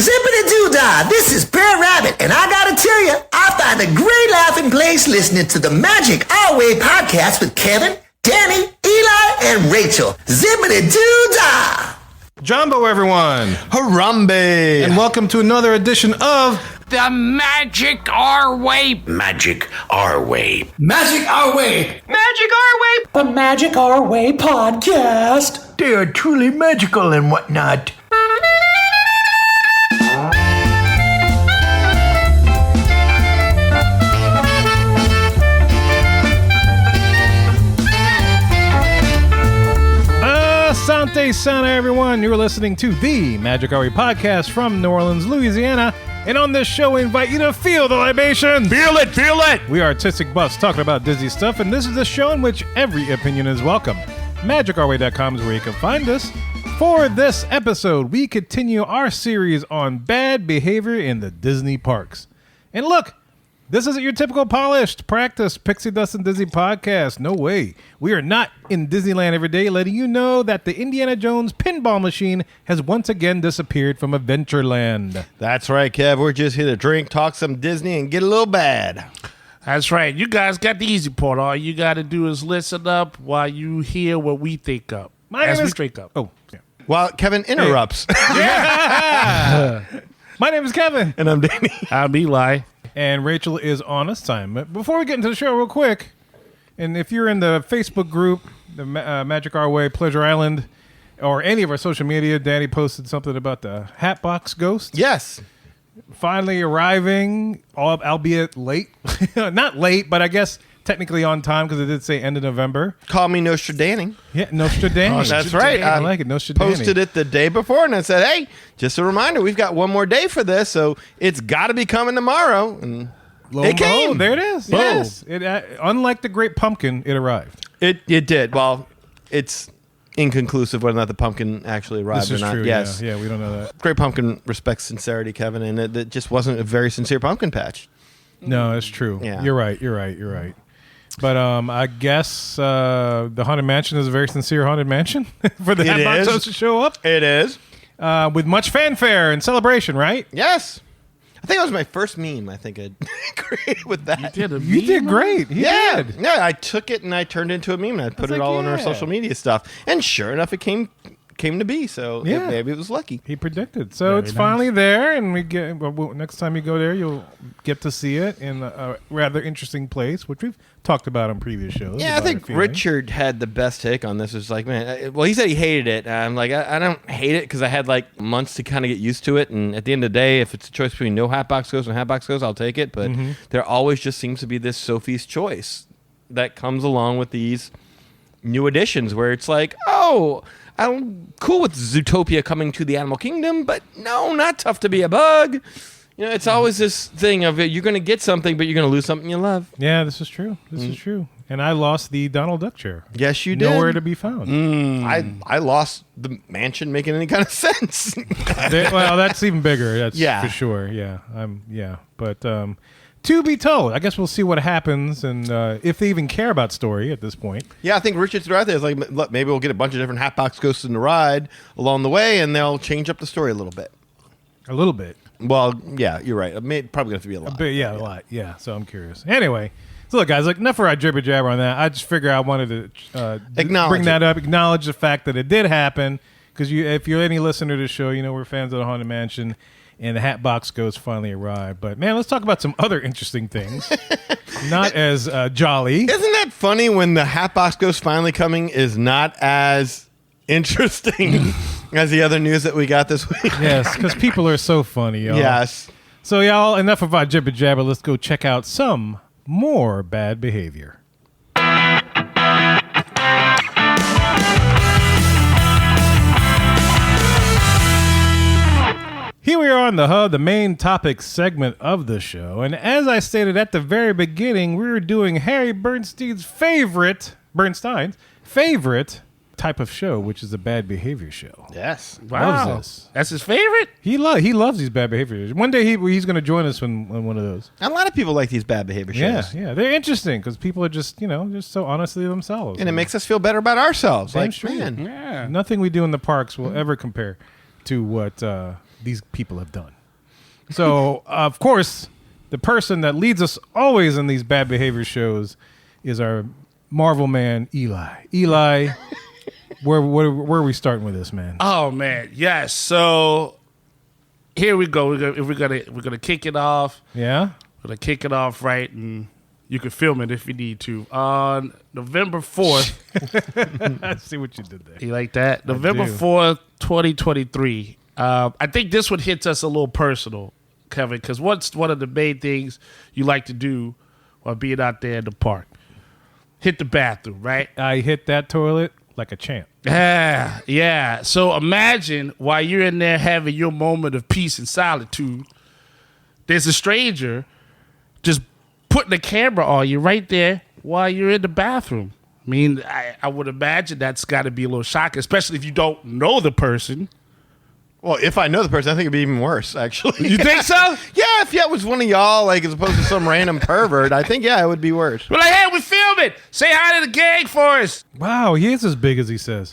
Zippity-doo-dah, this is Bear Rabbit, and I gotta tell you, I find a great laughing place listening to the Magic Our Way podcast with Kevin, Danny, Eli, and Rachel. Zippity-doo-dah! Jumbo, everyone. Harambe. And welcome to another edition of The Magic Our Way. Magic Our Way. Magic Our Way. Magic Our Way. The Magic Our Way podcast. They are truly magical and whatnot. Asante Sana, everyone. You're listening to the Magic Our Way podcast from New Orleans, Louisiana. And on this show, we invite you to feel the libation. Feel it, feel it. We are artistic buffs talking about Disney stuff, and this is the show in which every opinion is welcome. MagicOurWay.com is where you can find us. For this episode, we continue our series on bad behavior in the Disney parks. And look, this isn't your typical polished, practiced Pixie Dust and Disney podcast. No way. We are not in Disneyland every day, letting you know that the Indiana Jones pinball machine has once again disappeared from Adventureland. That's right, Kev. We're just here to drink, talk some Disney, and get a little bad. That's right. You guys got the easy part. All you got to do is listen up while you hear what we think up. My name we is... drink up. Oh, yeah. While Kevin interrupts. My name is Kevin. And I'm Danny. I'm Eli. And Rachel is on assignment. Before we get into the show real quick, and if you're in the Facebook group, the Magic Our Way, Pleasure Island, or any of our social media, Danny posted something about the Hatbox Ghost. Yes. Finally arriving, albeit late. Not late, but I guess technically on time because it did say end of November. Call me Nostradamus. Yeah, Nostradamus. That's right. I like it, Nostradamus. Posted it the day before, and I said, hey, just a reminder, we've got one more day for this, so it's got to be coming tomorrow. And it came. Oh, there it is. Boom. Yes. It, unlike the Great Pumpkin, it arrived. It did. Well, it's inconclusive whether or not the pumpkin actually arrived This is or not. true. Yes. Yeah, we don't know that. Great Pumpkin respects sincerity, Kevin, and it just wasn't a very sincere pumpkin patch. No, that's true. Yeah. You're right. But I guess the Haunted Mansion is a very sincere Haunted Mansion for the Hatbox Ghost to show up. It is. With much fanfare and celebration, right? Yes. I think that was my first meme I think I created with that. You did great. You did. Yeah, I took it and I turned it into a meme and I put it all on our social media stuff. And sure enough, it came to be. So maybe it was lucky. He predicted. So it's finally there, and we get next time you go there, you'll get to see it in a rather interesting place, which we've talked about on previous shows. Yeah, I think Richard had the best take on this. It was like, man, well, he said he hated it. I'm like, I don't hate it because I had like months to kind of get used to it. And at the end of the day, if it's a choice between no Hatbox Ghost and Hatbox Ghost, I'll take it. But there always just seems to be this Sophie's Choice that comes along with these new additions where it's like, oh, I'm cool with Zootopia coming to the animal kingdom, but no, not Tough to Be a Bug. You know, it's always this thing of you're going to get something, but you're going to lose something you love. Yeah, this is true. This is true. And I lost the Donald Duck chair. Yes, you did. Nowhere to be found. I lost the mansion making any kind of sense. Well, that's even bigger. That's Yeah. for sure. Yeah. But to be told. I guess we'll see what happens and if they even care about story at this point. Yeah, I think Richard's right there. It's like, look, maybe we'll get a bunch of different Hatbox Ghosts in the ride along the way, and they'll change up the story a little bit. A little bit. Well, yeah, you're right. Probably going to have to be a lot. A lot. Yeah, so I'm curious. Anyway, so look, guys, enough for our jibber jabber on that. I just figure I wanted to bring that up, acknowledge the fact that it did happen, because if you're any listener to the show, you know we're fans of the Haunted Mansion, and the Hatbox Ghost finally arrived. But man, let's talk about some other interesting things. Not as jolly. Isn't that funny when the Hatbox Ghost finally coming is not as interesting as the other news that we got this week? Yes, because people are so funny, y'all. Yes. So, y'all, enough of our jibber jabber. Let's go check out some more bad behavior. Here we are on the Hub, the main topic segment of the show. And as I stated at the very beginning, we were doing Harry Bernstein's favorite type of show, which is a bad behavior show. Yes. Wow. Loves this. That's his favorite? He loves these bad behaviors. One day he's going to join us on one of those. A lot of people like these bad behavior shows. Yeah. They're interesting because people are just so honestly themselves. And it makes us feel better about ourselves. Damn Like, straight. man. Yeah. Nothing we do in the parks will ever compare to what these people have done. So, of course, the person that leads us always in these bad behavior shows is our Marvel man, Eli. Eli, where are we starting with this, man? Oh man, yes. So here we go. We're gonna kick it off. Yeah? We're gonna kick it off right, and you can film it if you need to. On November 4th, I see what you did there. you like that? November do. 4th, 2023. I think this one hits us a little personal, Kevin, because what's one of the main things you like to do while being out there in the park? Hit the bathroom, right? I hit that toilet like a champ. Yeah. So imagine while you're in there having your moment of peace and solitude, there's a stranger just putting the camera on you right there while you're in the bathroom. I mean, I would imagine that's got to be a little shocking, especially if you don't know the person. Well, if I know the person, I think it'd be even worse, actually. You think so? Yeah, if it was one of y'all, like, as opposed to some random pervert, I think, yeah, it would be worse. We're like, hey, we're filming. Say hi to the gang for us. Wow, he is as big as he says.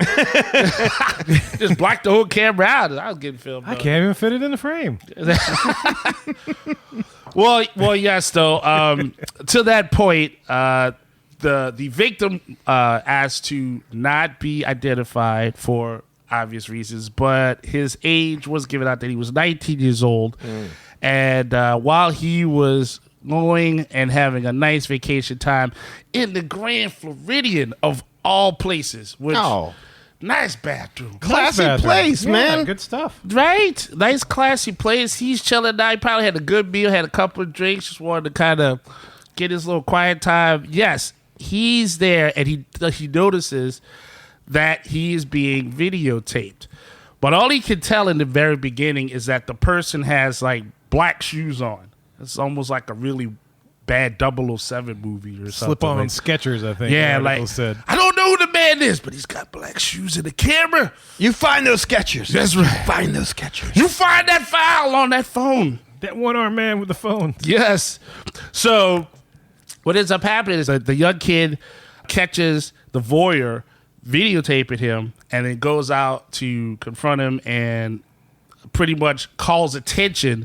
Just block the whole camera out. I was getting filmed. I can't even fit it in the frame. Well, yes, though. To that point, the victim asked to not be identified for obvious reasons, but his age was given out that he was 19 years old. And while he was going and having a nice vacation time in the Grand Floridian of all places, which nice bathroom. Classy Nice bathroom. place, Yeah, man. good stuff. Right? Nice, classy place. He's chilling out. He probably had a good meal, had a couple of drinks, just wanted to kind of get his little quiet time. Yes, he's there, and he notices that he is being videotaped. But all he can tell in the very beginning is that the person has, like, black shoes on. It's almost like a really bad 007 movie or something. Slip on like, Skechers, I think. yeah, the article like, said. I don't know who the man is, but he's got black shoes in the camera. You find those Skechers. That's right. Find those Skechers. You find that file on that phone. That one-armed man with the phone. Yes. So what ends up happening is that the young kid catches the voyeur videotaping him and then goes out to confront him and pretty much calls attention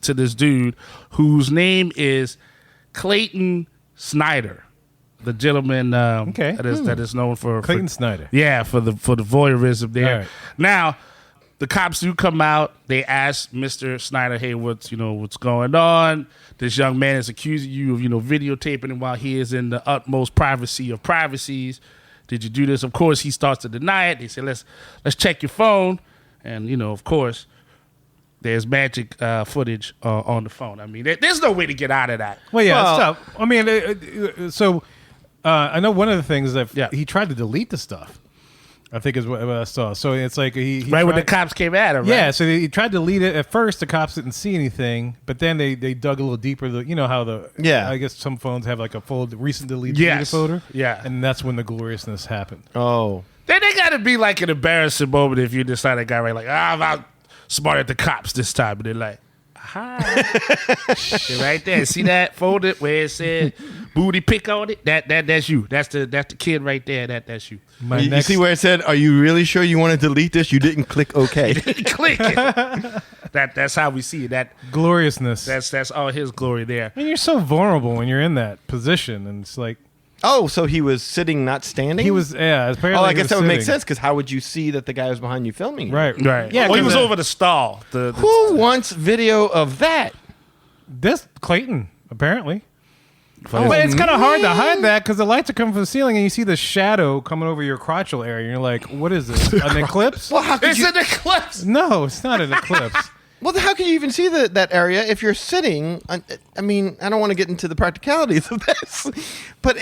to this dude whose name is Clayton Snyder, the gentleman that is known for Clayton Snyder. Yeah, for the voyeurism there. All right. Now, the cops do come out. They ask Mr. Snyder, "Hey, what's going on? This young man is accusing you of videotaping him while he is in the utmost privacy of privacies. Did you do this?" Of course, he starts to deny it. They say, "Let's check your phone," and of course, there's magic footage on the phone. I mean, there's no way to get out of that. Well, yeah, it's tough. I mean, I know one of the things that he tried to delete the stuff. I think is what I saw. So it's like he right when the cops came at him. Right? Yeah, so he tried to delete it. At first, the cops didn't see anything, but then they dug a little deeper. I guess some phones have like a recent deleted photo. Yeah, and that's when the gloriousness happened. Oh, then they got to be like an embarrassing moment if you decide that guy right like I'm out smart at the cops this time, and they're like, hi. They're right there. See that folder where it said booty pick on it? That's you. That's the kid right there. That's you. You see where it said, "Are you really sure you want to delete this?" You didn't click OK. Click it. That's how we see it. That gloriousness. That's all his glory there. And you're so vulnerable when you're in that position, and it's like, oh, so he was sitting, not standing? He was, apparently. Oh, I guess that would make sitting. sense, because how would you see that the guy was behind you filming it? Right. Yeah, well, he was over the stall. Who wants video of that? This Clayton, apparently. But it's kind of hard to hide that because the lights are coming from the ceiling and you see the shadow coming over your crotchal area. And you're like, what is this? An eclipse? Well, how could It's an eclipse. No, it's not an eclipse. Well, how can you even see that area if you're sitting? I mean, I don't want to get into the practicalities of this, but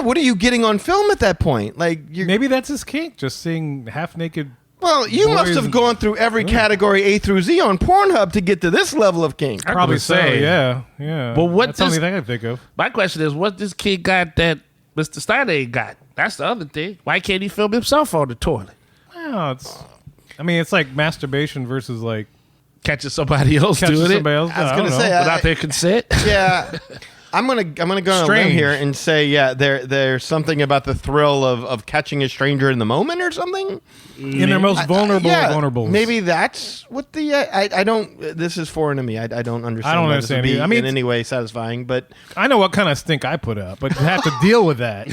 what are you getting on film at that point? Like, maybe that's his kink, just seeing half naked. Well, you must have gone through every category A through Z on Pornhub to get to this level of kink. Probably so. Yeah. But that's the only thing I can think of. My question is, what this kid got that Mr. Steiner ain't got? That's the other thing. Why can't he film himself on the toilet? Well, it's like masturbation versus like Catching somebody else doing it. I was going to say, without their consent. Yeah. I'm gonna go on a limb Strange. here and say, there's something about the thrill of catching a stranger in the moment or something. In their most vulnerable of vulnerables. Maybe that's what the I don't. This is foreign to me. I don't understand. I don't how this would understand be either. I mean, in any way satisfying, but I know what kind of stink I put up, but to have to deal with that,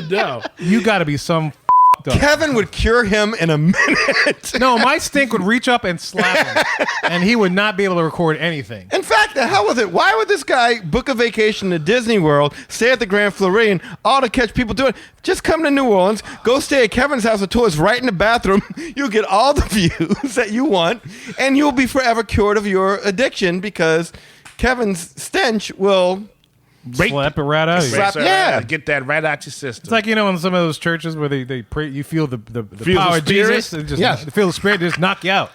No. you got to be some up. Kevin would cure him in a minute. No, my stink would reach up and slap him, and he would not be able to record anything. In fact, the hell with it. Why would this guy book a vacation to Disney World, stay at the Grand Floridian, all to catch people doing it? Just come to New Orleans, go stay at Kevin's house. The toilet's right in the bathroom. You'll get all the views that you want, and you'll be forever cured of your addiction because Kevin's stench will Slap it right out of you. Slap- yeah. Get that right out your system. It's like, you know, in some of those churches where they pray, you feel the Feel power the of Jesus. spirit? And just, Yes. you feel the spirit just knock you out.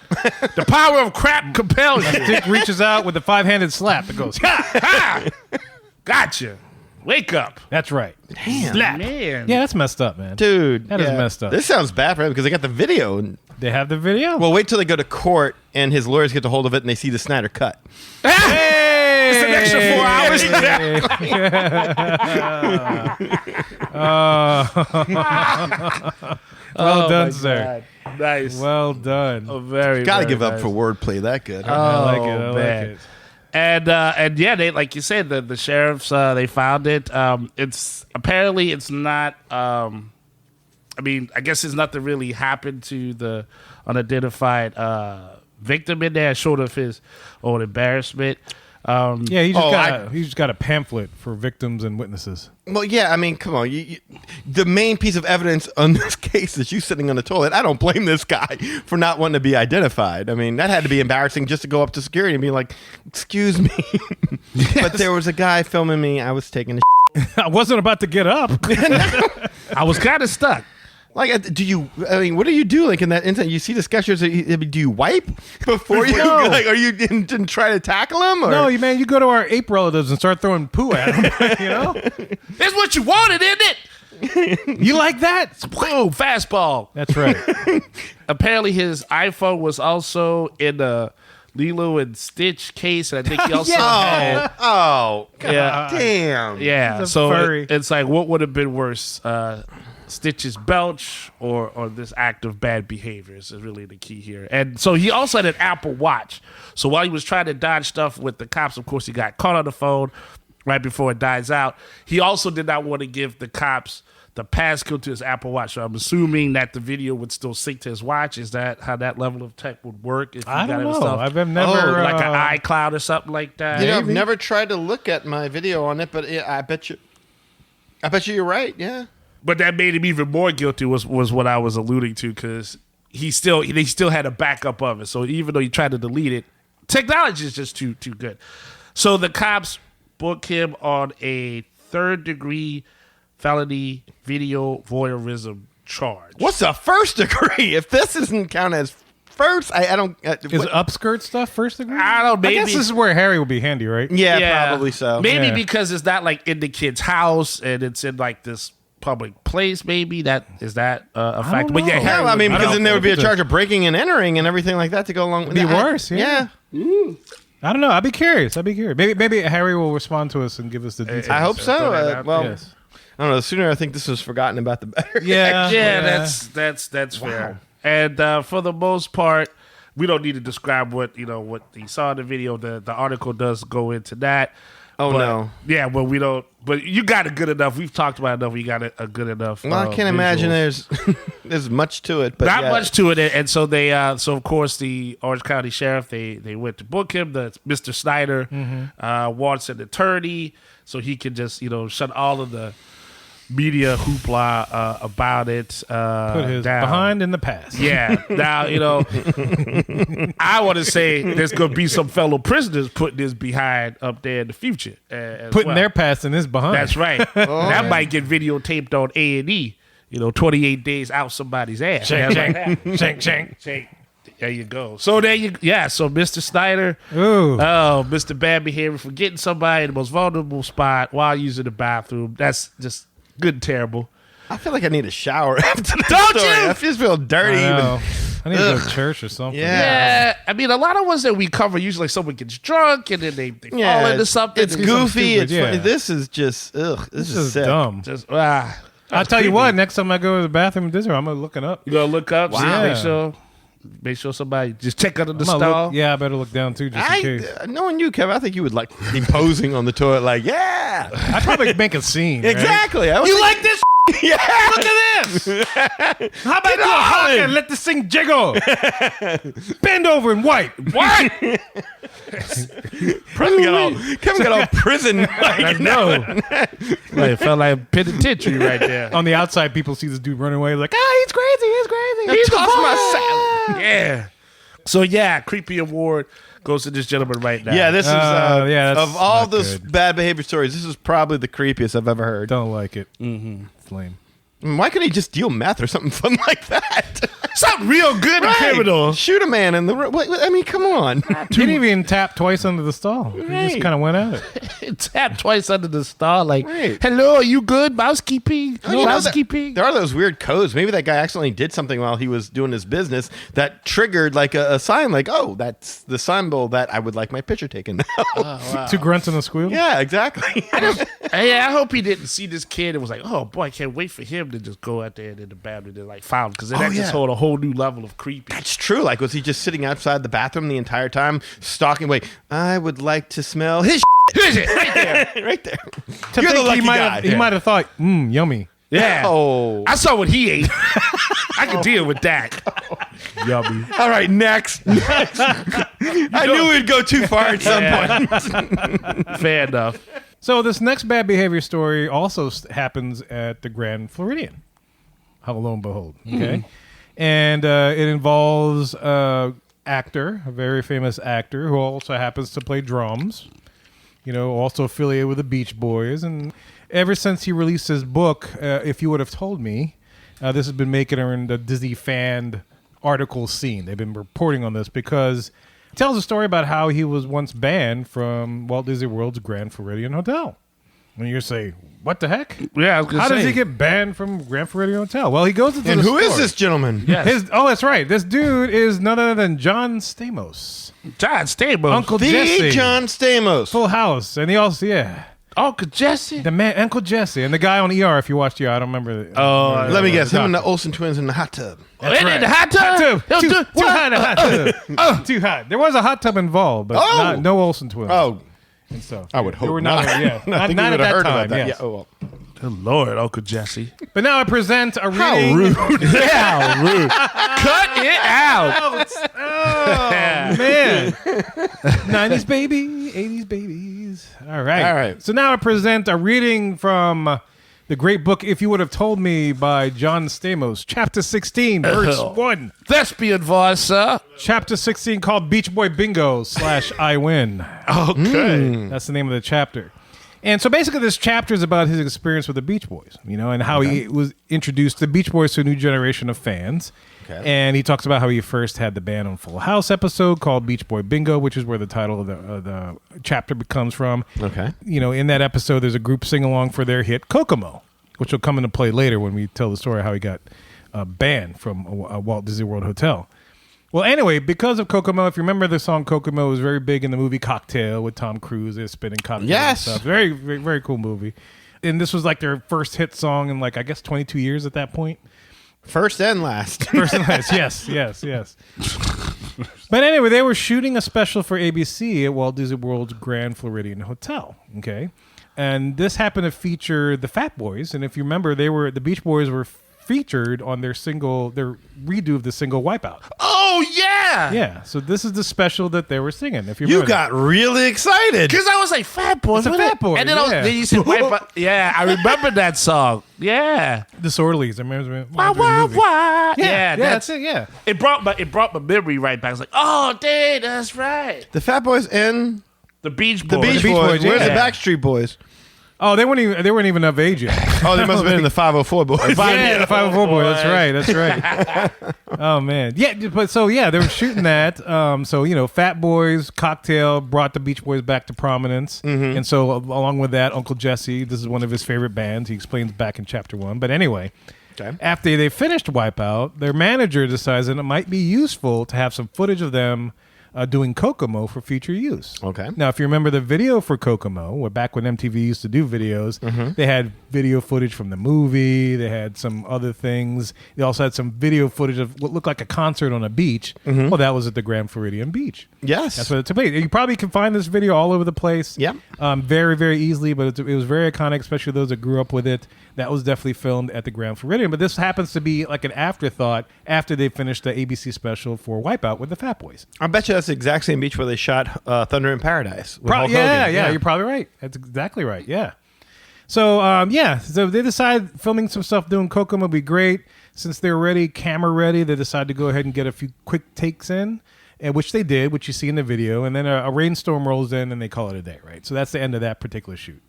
the power of crap compels you. Dick reaches out with the 5-handed slap. It goes, ha! Ha! Gotcha. Wake up. That's right. Damn. Slap. Man. Yeah, that's messed up, man. Dude, That is messed up. This sounds bad for him because they got the video. They have the video. Well, wait till they go to court and his lawyers get a hold of it and they see the Snyder cut. hey! It's an extra 4 hours. Well done, sir. Nice. Well done. Oh, very. Got to very give up nice. for wordplay that good. I like it. I like man. it. And yeah, they, like you said, the sheriffs they found it. It's apparently it's not. I mean, I guess it's nothing really happened to the unidentified victim in there, short of his own embarrassment. Yeah, he Oh, just got a pamphlet for victims and witnesses. Well, yeah, I mean, come on. The main piece of evidence on this case is you sitting on the toilet. I don't blame this guy for not wanting to be identified. I mean, that had to be embarrassing just to go up to security and be like, excuse me. But there was a guy filming me. I was taking a I wasn't about to get up. I was kind of stuck. Like, what do you do? Like, in that instant, you see the sketchers, do you wipe before you, No. like, are you didn't try to tackle him? Or? No, you go to our ape relatives and start throwing poo at them. You know? That's what you wanted, isn't it? You like that? Boom, fastball. That's right. Apparently, his iPhone was also in the Lilo and Stitch case, and I think he also had. Oh, Yeah. damn. Yeah, He's a so furry. it's like, what would have been worse, Stitch's belch or this act of bad behavior is really the key here. And so he also had an Apple Watch. So while he was trying to dodge stuff with the cops, of course, he got caught on the phone right before it dies out. He also did not want to give the cops the passcode to his Apple Watch. So I'm assuming that the video would still sync to his watch. Is that how that level of tech would work? If you I got don't it know. installed? I've never like an iCloud or something like that. You know, I've never tried to look at my video on it, but I bet you you're right. Yeah. But that made him even more guilty was what I was alluding to, because they still had a backup of it. So even though he tried to delete it, technology is just too good. So the cops booked him on a 3rd-degree felony video voyeurism charge. What's a first degree? If this doesn't count as first, I don't. Is upskirt stuff first degree? I don't know, I guess maybe- this is where Harry will be handy, right? Yeah, probably so. Maybe Yeah. because it's not like in the kid's house and it's in like this public place. Maybe that is that a factor. But yeah, know. Harry Yeah, I mean, I because don't then there would be a know. charge of breaking and entering and everything like that to go along with It'd be it. worse, yeah. I don't know. I'd be curious. Maybe Harry will respond to us and give us the details. I hope so. Throw that out Well, Yes. I don't know. The sooner I think this was forgotten about, the better. Yeah. Yeah, that's fair. And for the most part, we don't need to describe what he saw in the video. The article does go into that. Oh, But, no. Yeah, but we don't. But you got it good enough. We've talked about it enough. You got a good enough. Well, I can't imagine visuals. there's much to it, but Not yeah. much to it, and so they, so of course the Orange County Sheriff they went to book him. The Mr. Snyder wants an attorney so he can just shut all of the media hoopla about it. Put his down. behind in the past. Yeah. Now, I want to say there's going to be some fellow prisoners putting this behind up there in the future. Putting their past in his behind. That's right. That might get videotaped on A&E. 28 days out somebody's ass. Shank, Yeah, shank, shank, shank. Shank. There you go. So so Mr. Snyder, Ooh. Mr. Bad Behavior for getting somebody in the most vulnerable spot while using the bathroom. That's just good and terrible. I feel like I need a shower after this Don't story. you? I just feel dirty. I know. I need to go to church or something. Yeah, I mean, a lot of ones that we cover usually someone gets drunk and then they fall into something. It's goofy. stupid, It's yeah. funny. This is just ugh. This is Just sick. dumb. Just I'll tell you what. Next time I go to the bathroom in Disney, I'm gonna look it up. You gonna look up? Wow. See, make sure somebody just check under the I'm gonna stall. look, yeah, I better look down too, just in case. Knowing you, Kevin, I think you would like be posing on the toilet, like, yeah, I'd probably make a scene. right? exactly. I was You thinking- like this? Yeah. Look at this! How about do a hawk and let this thing jiggle? Bend over and wipe. What? Kevin got all prison. I know. Like, it felt like a penitentiary right there. On the outside, people see this dude running away, like, he's crazy, he's crazy. He's Toss my salad. Yeah. So yeah, creepy award goes to this gentleman right now. Yeah, this is yeah, that's of all not those good. bad behavior stories. This is probably the creepiest I've ever heard. Don't like it. It's lame. Why couldn't he just deal meth or something fun like that? something real good and Right. criminal. Shoot a man in the. I mean, come on. He didn't even tap twice under the stall. He just Right. kind of went at it. Tap twice under the star, like, Right. hello, are you good? Mousekeeping? You know, Housekeeping? there are those weird codes. Maybe that guy accidentally did something while he was doing his business that triggered like a sign, like, oh, that's the symbol that I would like my picture taken now. Two grunts and a squeal. Yeah, exactly. Hey, I hope he didn't see this kid and was like, oh boy, I can't wait for him to just go out there in the bathroom and like found, because then that yeah. just hold a whole new level of creepy. It's true. Like, was he just sitting outside the bathroom the entire time, stalking? Wait, I would like to smell his Here's it, right there. right there. To You're the think lucky he might guy. have, he might have thought, yummy. Yeah. Oh. I saw what he ate. I can deal with that. Yummy. All right, next. I knew we'd go too far at some point. Fair enough. So this next bad behavior story also happens at the Grand Floridian. How lo and behold, okay, and it involves actor, a very famous actor who also happens to play drums. You know, also affiliated with the Beach Boys, and ever since he released his book, If You Would Have Told Me, this has been making her in the Disney fan article scene. They've been reporting on this because it tells a story about how he was once banned from Walt Disney World's Grand Floridian Hotel. And you say, what the heck? Yeah, I was gonna How say. does he get banned from Grand Floridian Hotel? Well, he goes into And the who is story. this gentleman? Yes. Oh, that's right. This dude is none other than John Stamos, John Stamos. Uncle The Jesse, John Stamos. Full House, and he also Uncle Jesse. the man Uncle Jesse and the guy on ER. If you watched ER, I don't remember. Oh, Let me guess. Him and the Olsen twins in the hot tub. That's in the hot tub. He'll Too do- hot, a hot tub. Too hot. There was a hot tub involved, but Oh! no Olsen twins. Oh, And so I would they hope were not. Yeah, I not, think not we at would have that heard time. about that. Yes. Yeah. Oh, well. Good Lord, Uncle Jesse. But now I present a How reading. rude. Yeah, rude. Cut it out. Oh man, 90s baby, 80s babies. All right, All right. So now I present a reading from the great book "If You Would Have Told Me" by John Stamos, Chapter 16, verse 1. Thespian voice, sir. Chapter 16 called "Beach Boy Bingo / I Win." Okay. That's the name of the chapter. And so basically this chapter is about his experience with the Beach Boys, you know, and how he was introduced to the Beach Boys to a new generation of fans. Okay. And he talks about how he first had the band on Full House episode called Beach Boy Bingo, which is where the title of the chapter comes from. Okay. You know, in that episode, there's a group sing-along for their hit Kokomo, which will come into play later when we tell the story of how he got banned from a Walt Disney World hotel. Well, anyway, because of Kokomo, if you remember the song Kokomo was very big in the movie Cocktail with Tom Cruise. They're spinning cocktails Yes. and stuff. Very, very, very cool movie. And this was like their first hit song in like, I guess, 22 years at that point. First and last. First and last. Yes. But anyway, they were shooting a special for ABC at Walt Disney World's Grand Floridian Hotel. Okay. And this happened to feature the Fat Boys. And if you remember, the Beach Boys were featured on their redo of the single Wipeout. Oh, yeah. Yeah, so this is the special that they were singing. If you You remember got really excited. Because I was like, Fat Boy. It's a what Fat it- Boy, And then, yeah. then you said, yeah, I remember that song. Yeah. that. Disorderlies. I remember. Wah, wah, wah. Yeah, that's it. Yeah, It brought my memory right back. I was like, oh, dang, that's right. The Fat Boys and The Beach the Boys. Beach Beach Boys. Boys, Where's the yeah. Backstreet Boys? Oh, they weren't even of age yet. Oh, they must have been in the 504 Boys. Yeah, the 504 boy. That's right. Oh man, yeah. But so yeah, they were shooting that. So you know, Fat Boys, Cocktail brought the Beach Boys back to prominence, and so along with that, Uncle Jesse. This is one of his favorite bands. He explains back in chapter 1. But anyway, Okay. After they finished Wipeout, their manager decides that it might be useful to have some footage of them doing Kokomo for future use. Okay. Now, if you remember the video for Kokomo, where back when MTV used to do videos, they had video footage from the movie. They had some other things. They also had some video footage of what looked like a concert on a beach. Well, that was at the Grand Floridian Beach. Yes. That's what it took place. You probably can find this video all over the place. Yep. Very, very easily, but it was very iconic, especially those that grew up with it. That was definitely filmed at the Grand Floridian. But this happens to be like an afterthought after they finished the ABC special for Wipeout with the Fat Boys. I bet you that's the exact same beach where they shot Thunder in Paradise. With Hulk Yeah, Hogan. you're probably right. That's exactly right. Yeah. So, so they decide filming some stuff doing Kokomo would be great. Since they're ready, camera ready, they decide to go ahead and get a few quick takes in, which they did, which you see in the video. And then a rainstorm rolls in and they call it a day, right? So that's the end of that particular shoot.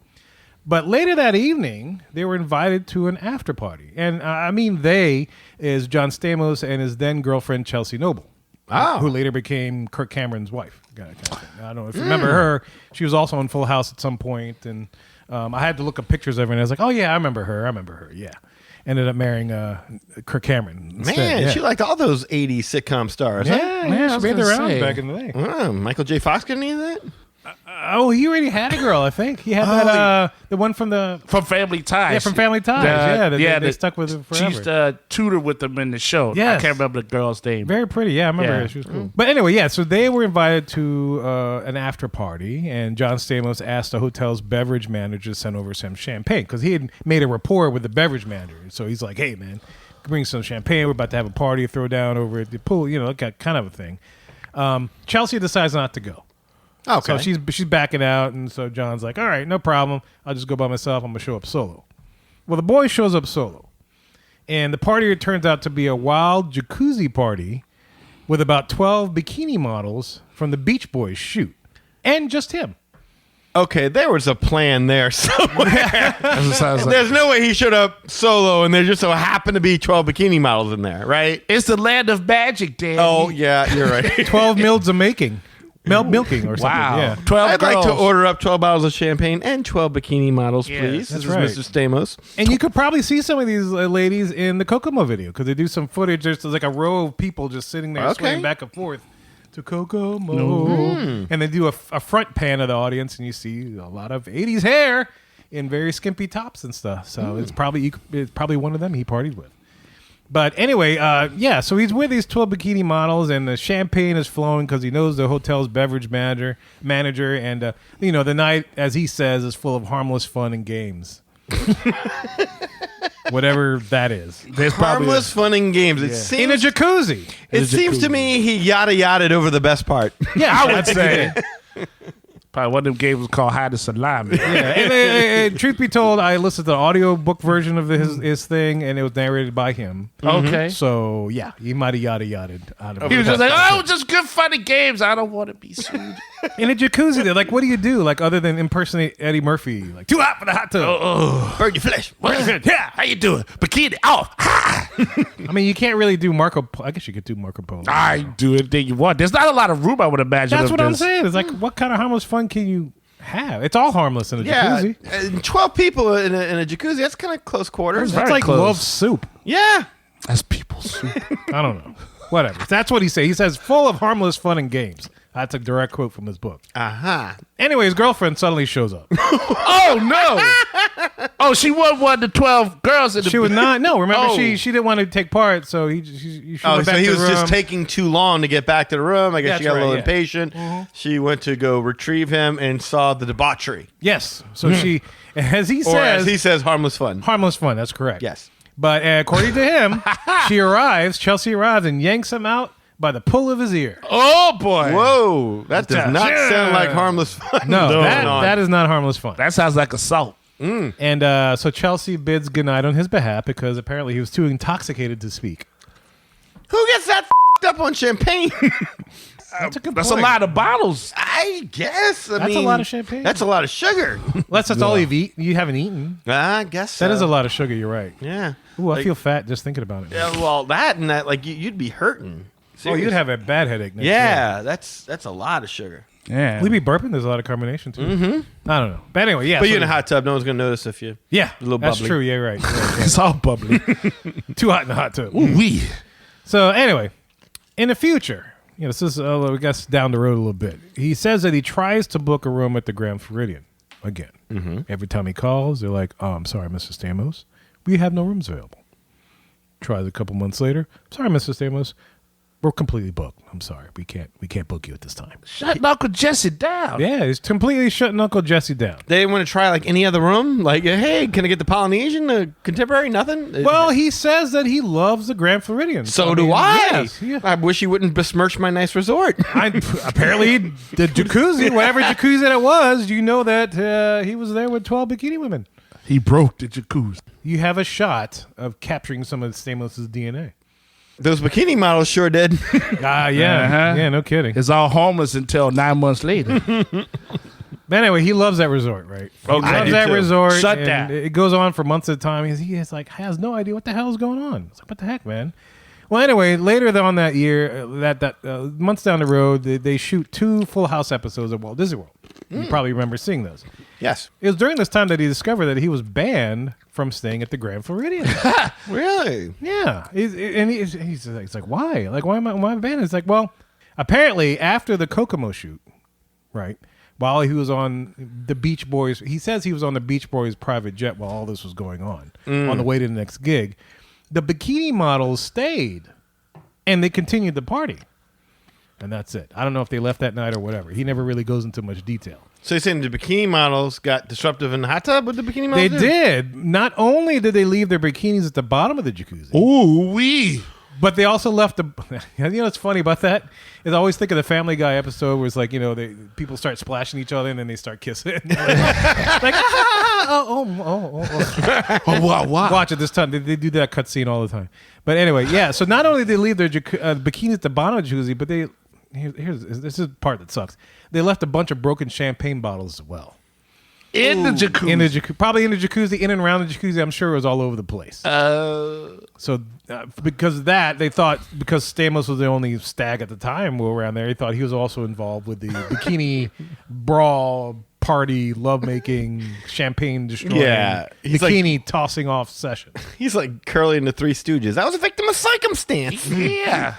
But later that evening, they were invited to an after party. And I mean they is John Stamos and his then girlfriend, Chelsea Noble. Oh. Who later became Kirk Cameron's wife. I don't know if you remember her. She was also on Full House at some point. And I had to look up pictures of her, and I was like, oh, yeah, I remember her. Yeah. Ended up marrying Kirk Cameron instead. Man, yeah. she liked all those 80s sitcom stars. Huh? Yeah, she made the rounds back in the day. Oh, Michael J. Fox got any of that? He already had a girl, I think. He had the one from Family Ties. Yeah, from Family Ties. They stuck with him forever. She used to tutor with them in the show. Yes. I can't remember the girl's name. Very pretty. Yeah, I remember her. She was cool. But anyway, so they were invited to an after party, and John Stamos asked the hotel's beverage manager to send over some champagne because he had made a rapport with the beverage manager. So he's like, hey, man, bring some champagne. We're about to have a party, throw down over at the pool, kind of a thing. Chelsea decides not to go. Okay. So she's backing out, and so John's like, all right, no problem. I'll just go by myself. I'm going to show up solo. Well, the boy shows up solo. And the party turns out to be a wild jacuzzi party with about 12 bikini models from the Beach Boys shoot. And just him. Okay, there was a plan there somewhere. Like, There's no way he showed up solo and there just so happened to be 12 bikini models in there, right? it's the land of magic, Dan. Oh, yeah, you're right. 12 mils of milking or something. Wow. Yeah. 12 I'd girls. like to order up 12 bottles of champagne and 12 bikini models, Yes, please. that's This is right. Mr. Stamos. And you could probably see some of these ladies in the Kokomo video because they do some footage. There's like a row of people just sitting there Okay. swaying back and forth to Kokomo. And they do a front pan of the audience, and you see a lot of 80s hair in very skimpy tops and stuff. So it's probably one of them he partied with. But anyway, so he's with these 12 bikini models, and the champagne is flowing because he knows the hotel's beverage manager, and the night, as he says, is full of harmless fun and games. Whatever that is. There's probably Harmless fun and games. It In a seems, jacuzzi. it seems to me he yada-yada'd over the best part. Yeah, I would say. Probably one of them games was called Hide the Salami. and truth be told, I listened to the audio book version of his thing, and it was narrated by him. Okay. So, yeah, he might have yada-yada'd out of He it. was just like, oh, just good funny games. I don't want to be sued. In a jacuzzi, they're like, what do you do? Like, other than impersonate Eddie Murphy? Like, too hot for the hot tub. Burn your flesh. Yeah, how you doing? Bikini off. I mean, you can't really do Marco. I guess you could do Marco Polo. I do anything you want. There's not a lot of room, I would imagine. That's of what I'm this. saying. It's like, what kind of harmless fun can you have? It's all harmless in a Yeah, jacuzzi. and 12 people in a jacuzzi, that's kind of close quarters. That's very like close. love soup. Yeah. That's people's. I don't know. Whatever. That's what he says. He says, full of harmless fun and games. That's a direct quote from his book. Uh-huh. Anyway, his girlfriend suddenly shows up. Oh, no. Oh, she was one of the 12 girls in the She was not. No, remember, Oh. she didn't want to take part, so she Oh, went so back he to was the just room. taking too long to get back to the room. I guess she That's got a little right, yeah. impatient. She went to go retrieve him and saw the debauchery. Yes. So she, as he Or says, as he says, harmless fun. harmless fun. That's correct. Yes. But according to him, Chelsea arrives and yanks him out by the pull of his ear. Oh, boy. Whoa. That does not Yeah. sound like harmless fun. No, going that on. is not harmless fun. That sounds like assault. And so Chelsea bids goodnight on his behalf because apparently he was too intoxicated to speak. Who gets that up on champagne? That's a good That's point. a lot of bottles. I guess. I That's a mean, lot of champagne. That's a lot of sugar. Unless that's all you haven't eaten. I guess so. That is a lot of sugar. You're right. Yeah. Ooh, I Like- feel fat just thinking about it. Yeah, well, that and that, like, you'd be hurting. Oh, you'd have a bad headache. Next Yeah, that's a lot of sugar. Yeah. We'd be burping. There's a lot of carbonation too. Mm-hmm. I don't know. But anyway, yeah. But you're in a hot tub. No one's gonna notice if you. Yeah, a little that's bubbly. true. Yeah, right. Yeah, It's all bubbly. too hot in the hot tub. Ooh wee. So anyway, in the future, this is I guess down the road a little bit. He says that he tries to book a room at the Grand Floridian again. Mm-hmm. Every time he calls, they're like, "Oh, I'm sorry, Mr. Stamos, we have no rooms available." Tries a couple months later. "Sorry, Mr. Stamos, we're completely booked. I'm sorry, we can't book you at this time." Shut Uncle Jesse down. Yeah, he's completely shutting Uncle Jesse down. They didn't want to try like any other room. Like, hey, can I get the Polynesian, the contemporary? Nothing. Well, he says that he loves the Grand Floridian. So do I. Yes, yeah. I wish he wouldn't besmirch my nice resort. Apparently, the jacuzzi, whatever jacuzzi that it was, that he was there with 12 bikini women. He broke the jacuzzi. You have a shot of capturing some of Stamos' DNA. Those bikini models sure did. Yeah. Yeah, no kidding. It's all homeless until 9 months later. But anyway, he loves that resort, right? Okay. He I loves do that too. resort. Shut and down. It goes on for months at a time. He has no idea what the hell is going on. It's like, what the heck, man? Well, anyway, later on that year, months down the road, they shoot 2 Full House episodes of Walt Disney World. You probably remember seeing those. Yes. It was during this time that he discovered that he was banned from staying at the Grand Floridian. Really? Yeah, he's like, why? Like, why am I banned? It's like, well, apparently after the Kokomo shoot, right? While he was on the Beach Boys, he says he was on the Beach Boys private jet while all this was going on the way to the next gig. The bikini models stayed, and they continued the party, and that's it. I don't know if they left that night or whatever. He never really goes into much detail. So you're saying the bikini models got disruptive in the hot tub with the bikini models? They did. Not only did they leave their bikinis at the bottom of the jacuzzi, Ooh wee. but they also left the. What's funny about that is I always think of the Family Guy episode where it's like, people start splashing each other and then they start kissing. Like, Wow. Watch it this time. They do that cut scene all the time. But anyway, yeah. So not only did they leave their bikinis at the bottom of the jacuzzi, but this is the part that sucks. They left a bunch of broken champagne bottles as well. In the jacuzzi. Probably in the jacuzzi, in and around the jacuzzi. I'm sure it was all over the place. So because of that, they thought, because Stamos was the only stag at the time around there, he thought he was also involved with the bikini brawl party, lovemaking, champagne destroying, He's bikini tossing off session. He's like Curly in the Three Stooges. I was a victim of circumstance. Yeah.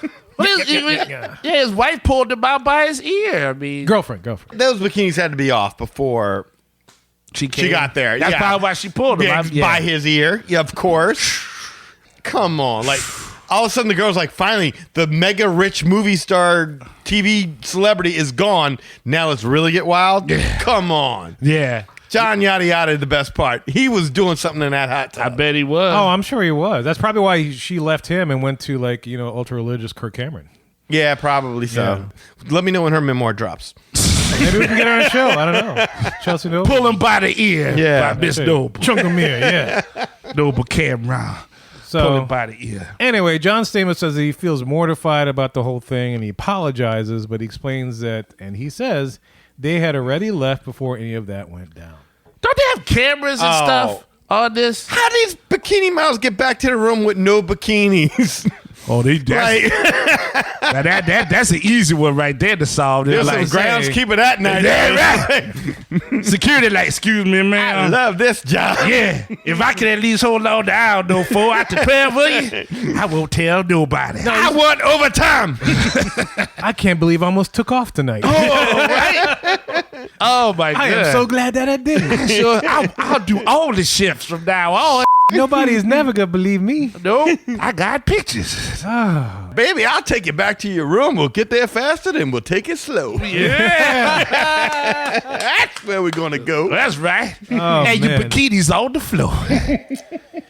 His wife pulled him out by his ear. I mean, Girlfriend. Those bikinis had to be off before she got there. That's probably why she pulled him. By his ear. Yeah, of course. Come on. Like, all of a sudden the girl's like, finally, the mega rich movie star TV celebrity is gone. Now let's really get wild? Yeah. Come on. Yeah. John Yada Yada, the best part. He was doing something in that hot tub. I bet he was. Oh, I'm sure he was. That's probably why she left him and went to ultra religious Kirk Cameron. Yeah, probably so. Let me know when her memoir drops. Maybe we can get her on the show. I don't know. Chelsea Noble. Pull him by the ear. Yeah. By Miss Noble. Chunkamere, yeah. Noble Cameron. Pull So him by the ear. anyway, John Stamos says that he feels mortified about the whole thing and he apologizes, but he explains that, and he says they had already left before any of that went down. Don't they have cameras and stuff on this? How do these bikini models get back to the room with no bikinis? Oh, Like, now that's an easy one right there to solve. there's Like, some groundskeeper that night. Yeah, right. Security, like, excuse me, I man. love this job. Yeah, if I could at least hold on down no four out to 12 for you, I won't tell nobody. I want overtime. I can't believe I almost took off tonight. Oh my god! I am so glad that I didn't. Sure, I'll do all the shifts from now on. Nobody is never going to believe me. No, I got pictures. Baby, I'll take you back to your room. We'll get there faster, then we'll take it slow. Yeah, That's where we're going to go. that's right. Oh, and your man. bikinis on the floor.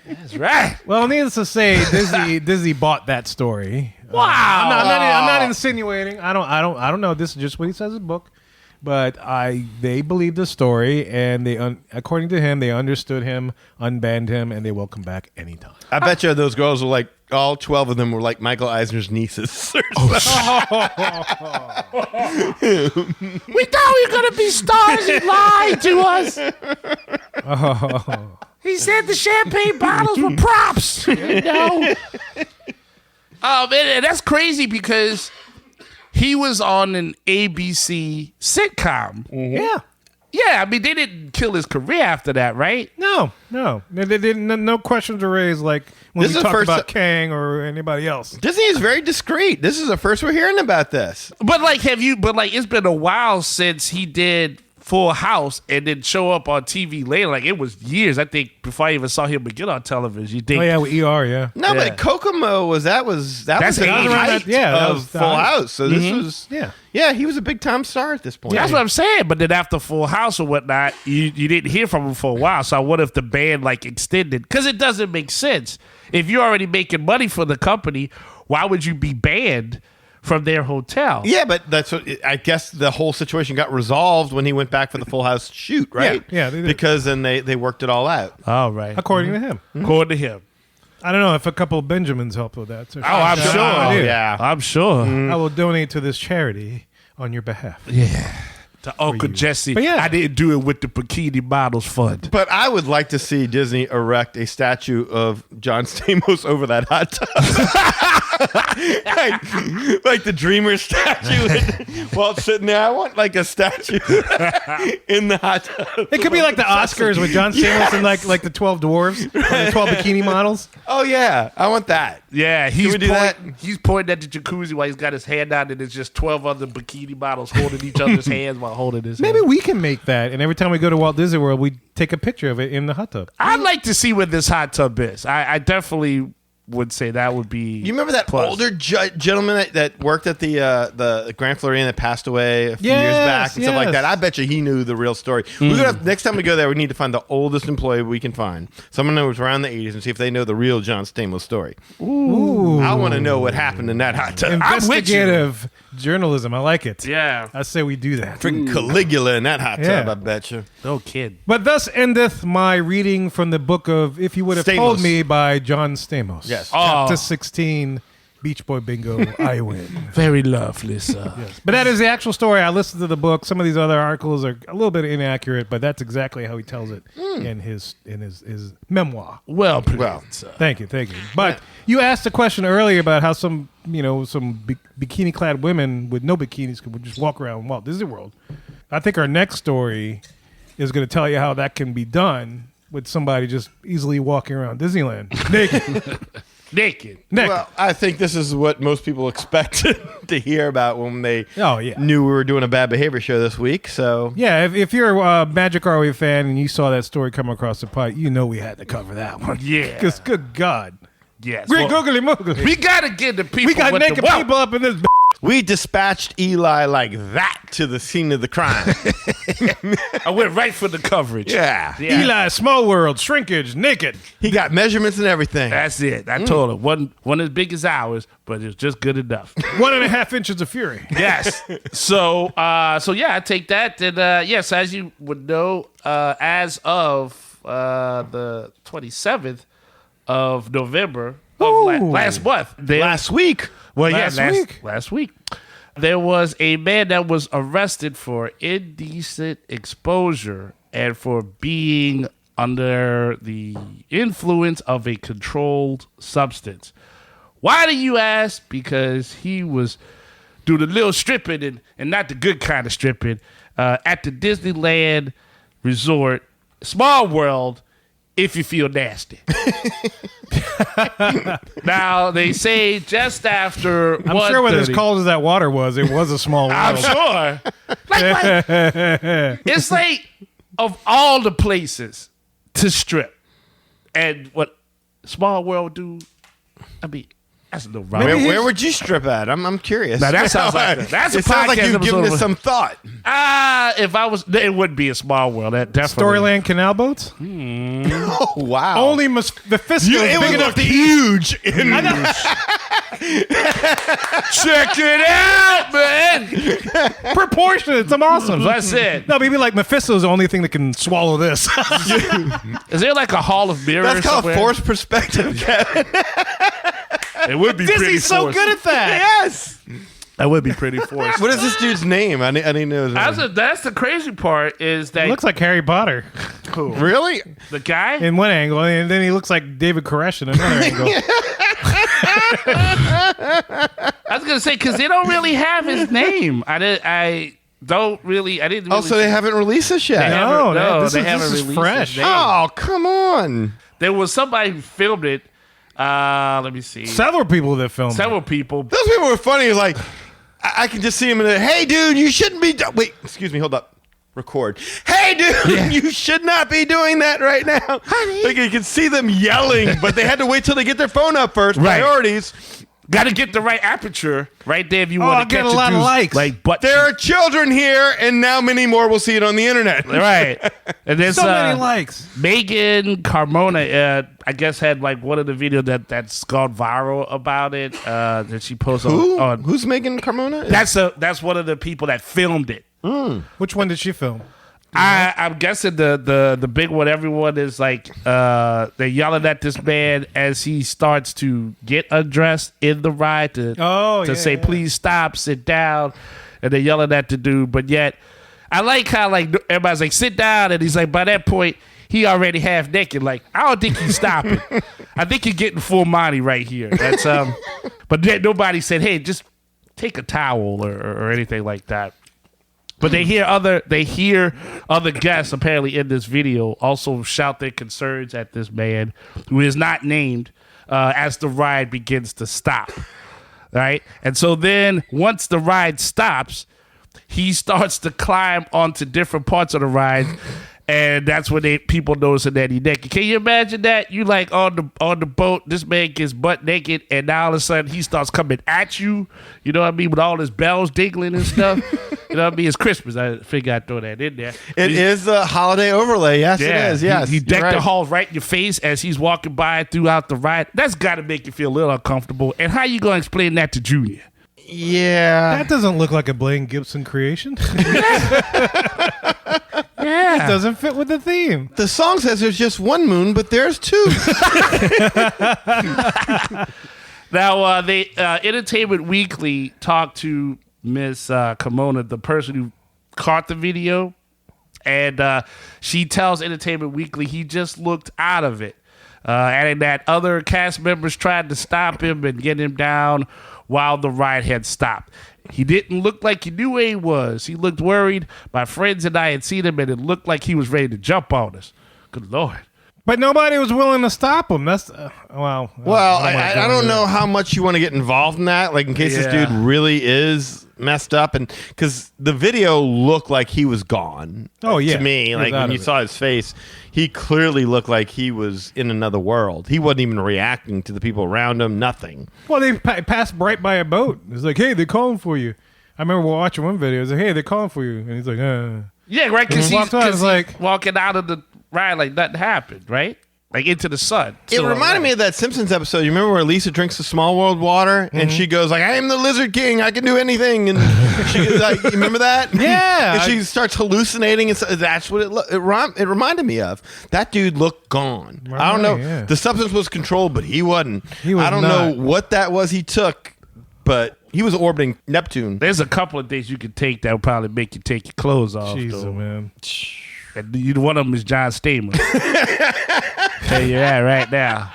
That's right. Well, needless to say, Disney bought that story. Wow. I'm not insinuating. I don't know. This is just what he says in his book. But they believe the story, and according to him, they understood him, unbanned him, and they will come back anytime. I bet you those girls were like, all 12 of them were like Michael Eisner's nieces. We thought we were going to be stars. He lied to us. He said the champagne bottles were props. No. And that's crazy because he was on an ABC sitcom. Yeah. Yeah, I mean, they didn't kill his career after that, right? No. They didn't. No questions were raised like when This we is the talked first about Kang or anybody else. Disney is very discreet. This is the first we're hearing about this. But it's been a while since he did Full House and then show up on TV later. Like, it was years, I think, before I even saw him again on television. You think? Oh yeah, with ER, yeah. No, Yeah. but Kokomo was the That was around height that- yeah, that of was the Full height. House. So this was Yeah. he was a big time star at this point. That's what I'm saying. But then after Full House or whatnot, you didn't hear from him for a while. So I wonder if the band like extended, because it doesn't make sense. If you're already making money for the company, why would you be banned from their hotel? Yeah, but that's what I guess the whole situation got resolved when he went back for the Full House shoot, right? Yeah, they did. Because then they worked it all out. All right. According to him. According to him. I don't know if a couple of Benjamins helped with that. So I'm shout sure. out to you. Yeah. I'm sure. I will donate to this charity on your behalf. To Uncle Jesse. But yeah. I didn't do it with the Bikini Models Fund. But I would like to see Disney erect a statue of John Stamos over that hot tub. like the Dreamer statue while it's sitting there. I want like a statue in the hot tub. It could be like the Oscars with John Stamos and like the 12 dwarves, or the 12 bikini models. Oh, yeah. I want that. Yeah, we do that? He's pointing at the jacuzzi while he's got his hand out, and it's just 12 other bikini models holding each other's hands while holding his Maybe hand. we can make that, and every time we go to Walt Disney World, we take a picture of it in the hot tub. I'd like to see what this hot tub is. I definitely would say that would be. You remember that plus. older gentleman that worked at the Grand Floridian that passed away a few years Yes, back and stuff like yes. that? I bet you he knew the real story. We're gonna next time we go there, we need to find the oldest employee we can find, someone who was around the 80s, and see if they know the real John Stamos story. Ooh. I want to know what happened in that hot tub. Investigative journalism. I like it. Yeah. I say we do that. Freaking Caligula in that hot tub, Yeah. I bet you. No kid. But thus endeth my reading from the book of If You Would Have Told Stamos. Me by John Stamos. Yes. Chapter 16, Beach Boy Bingo, I win. Very lovely, sir. But that is the actual story. I listened to the book. Some of these other articles are a little bit inaccurate, but that's exactly how he tells it in his memoir. Well played, sir. Thank you. But you asked a question earlier about how some bikini-clad women with no bikinis could just walk around Walt Disney World. I think our next story is going to tell you how that can be done with somebody just easily walking around Disneyland naked. Well, I think this is what most people expected to hear about when they knew we were doing a bad behavior show this week. So Yeah, if you're a Magic Our Way fan and you saw that story come across the pipe, you know we had to cover that one. Yeah. Because good God. Yes. Great Well, googly moogly. we got to get the people. We got with naked the wealth. people up in this. we dispatched Eli like that to the scene of the crime. I went right for the coverage. Yeah. Eli, Small World, Shrinkage, Naked. He got measurements and everything. That's it. I told him wasn't as big as ours, but it was just good enough. 1.5 inches of fury. Yes. So yeah, I take that. And yes, as you would know, as of the 27th of November of last month, Last week. well, last week, there was a man that was arrested for indecent exposure and for being under the influence of a controlled substance. Why do you ask? Because he was doing a little stripping and not the good kind of stripping at the Disneyland Resort, Small World, if you feel nasty. Now, they say just after I'm sure when as cold as that water was, it was a small world. I'm sure. Like, it's like, of all the places to strip, and what Small World do, I mean, that's a little wrong. Where would you strip at? I'm curious. Now, that sounds like that's a it sounds like podcast you've given episode. this some thought. If I was, it would be a Small World. That definitely. Storyland canal boats? Oh wow! Only Mephisto You, is it big would enough look to eat. huge. Check it out, man. Proportionate. Some awesome. That's it. No, maybe like Mephisto's the only thing that can swallow this. Is there like a Hall of Mirrors? That's called somewhere? forced perspective, Kevin. It would be pretty Disney's so forced. good at that. Yes. That would be pretty forced. What is this dude's name? I didn't know his name. That's the crazy part is that He looks like Harry Potter Really? the guy. in one angle, and then he looks like David Koresh in another angle. I was gonna say because they don't really have his name. I didn't. Oh, so they haven't released this yet? This they is haven't released fresh. his name. Oh, come on. There was somebody who filmed it. Let me see. Several people that filmed. Several people. Those people were funny. Like, I can just see him in there. Hey, dude, you shouldn't be. Wait, excuse me. Hold up. Record. Hey, dude, you should not be doing that right now. Honey. Like, you can see them yelling, but they had to wait till they get their phone up first. Right. Priorities. Got to get the right aperture right there if you I'll want to get catch a lot of dude's, likes. Like, butt There are children here, and now many more will see it on the internet. right. And there's So many likes. Megan Carmona, I guess, had like one of the videos that's gone viral about it. That she posted Who? on. Who's Megan Carmona? That's one of the people that filmed it. Which one did she film? I'm guessing the big one. Everyone is like they're yelling at this man as he starts to get undressed in the ride to say please stop, sit down, and they're yelling at the dude. But yet, I like how like everybody's like sit down, and he's like by that point he already half naked. Like I don't think he's stopping. I think you're getting full Monty right here. That's but then nobody said hey just take a towel or anything like that. But they hear other guests apparently in this video also shout their concerns at this man who is not named as the ride begins to stop, right? And so then once the ride stops, he starts to climb onto different parts of the ride. And that's when people noticing that he's naked. Can you imagine that? You like on the boat, this man gets butt naked, and now all of a sudden he starts coming at you. You know what I mean? With all his bells dingling and stuff. You know what I mean? It's Christmas. I figure I'd throw that in there. It is a holiday overlay. Yes, it is. Yes, he decked you're the right. hall right in your face as he's walking by throughout the ride. That's got to make you feel a little uncomfortable. And how you gonna explain that to Junior? Yeah. That doesn't look like a Blaine Gibson creation. Yeah, It doesn't fit with the theme. The song says there's just one moon, but there's two. Now, Entertainment Weekly talked to Miss Kimona, the person who caught the video, and she tells Entertainment Weekly he just looked out of it, adding that other cast members tried to stop him and get him down while the ride had stopped. He didn't look like he knew where he was. He looked worried. My friends and I had seen him, and it looked like he was ready to jump on us. Good Lord. But nobody was willing to stop him. That's Well, I don't know how much you want to get involved in that. Like in case this dude really is messed up, and because the video looked like he was gone. Oh, yeah. To me, He was like out when of you it. saw his face, he clearly looked like he was in another world. He wasn't even reacting to the people around him. Nothing. Well, they passed right by a boat. It's like, hey, they're calling for you. I remember watching one video. It's like, hey, they're calling for you. And he's like, Yeah, right, because Walked out, it's like- walking out of the ride like nothing happened, right? Like into the sun. It reminded me of that Simpsons episode. You remember where Lisa drinks the Small World water, and she goes like, "I am the Lizard King. I can do anything." And she like, you remember that? Yeah. And she starts hallucinating, and so that's what it reminded me of. That dude looked gone. I don't know. yeah. The substance was controlled, but he wasn't. He was I don't not. know what that was he took, but he was orbiting Neptune. There's a couple of things you can take that will probably make you take your clothes off. Jesus, though. man. And one of them is John Stamos. Tell you that right now.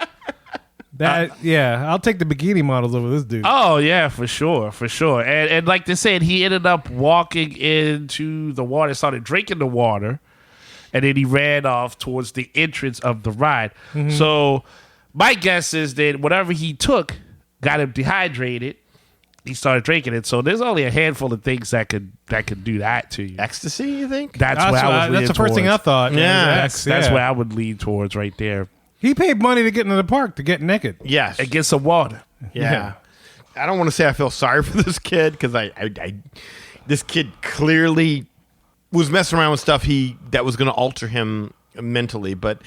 I'll take the bikini models over this dude. Oh yeah, for sure. And like they said, he ended up walking into the water, started drinking the water, and then he ran off towards the entrance of the ride. So my guess is that whatever he took got him dehydrated. He started drinking it. So there's only a handful of things that could do that to you. Ecstasy, you think? That's where I was That's leaning the first thing I towards. thought. Yeah. That's where I would lean towards right there. He paid money to get into the park to get naked. Yes. And get some water. Yeah. I don't want to say I feel sorry for this kid because this kid clearly was messing around with stuff that was going to alter him mentally. But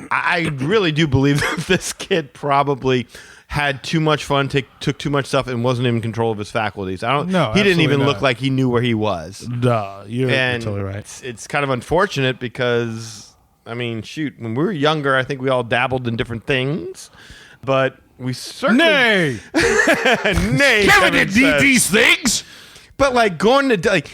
I really do believe that this kid probably had too much fun, took too much stuff, and wasn't in control of his faculties. No, he didn't absolutely even not. look like he knew where he was. Duh, you're And totally right. it's kind of unfortunate because, I mean, shoot, when we were younger, I think we all dabbled in different things, but we certainly... Nay! Nay, Kevin didn't need says. these things. But like going to, like,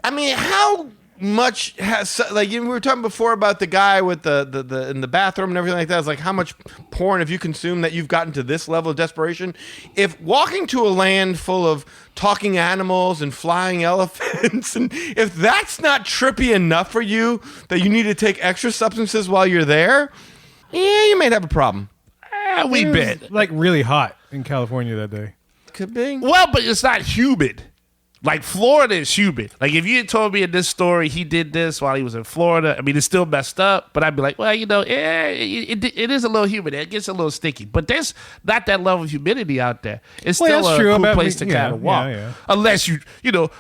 I mean, how much has like we were talking before about the guy with the in the bathroom and everything like that. It's like how much porn have you consumed that you've gotten to this level of desperation? If walking to a land full of talking animals and flying elephants, and if that's not trippy enough for you that you need to take extra substances while you're there, yeah, you may have a problem. We It was, bet. like really hot in California that day. Could be. Well, but it's not humid. Like Florida is humid. Like if you had told me in this story he did this while he was in Florida, I mean it's still messed up. But I'd be like, well, it is a little humid. It gets a little sticky. But there's not that level of humidity out there. It's Well, still that's a true. cool But, place to yeah, kind of walk, yeah. unless you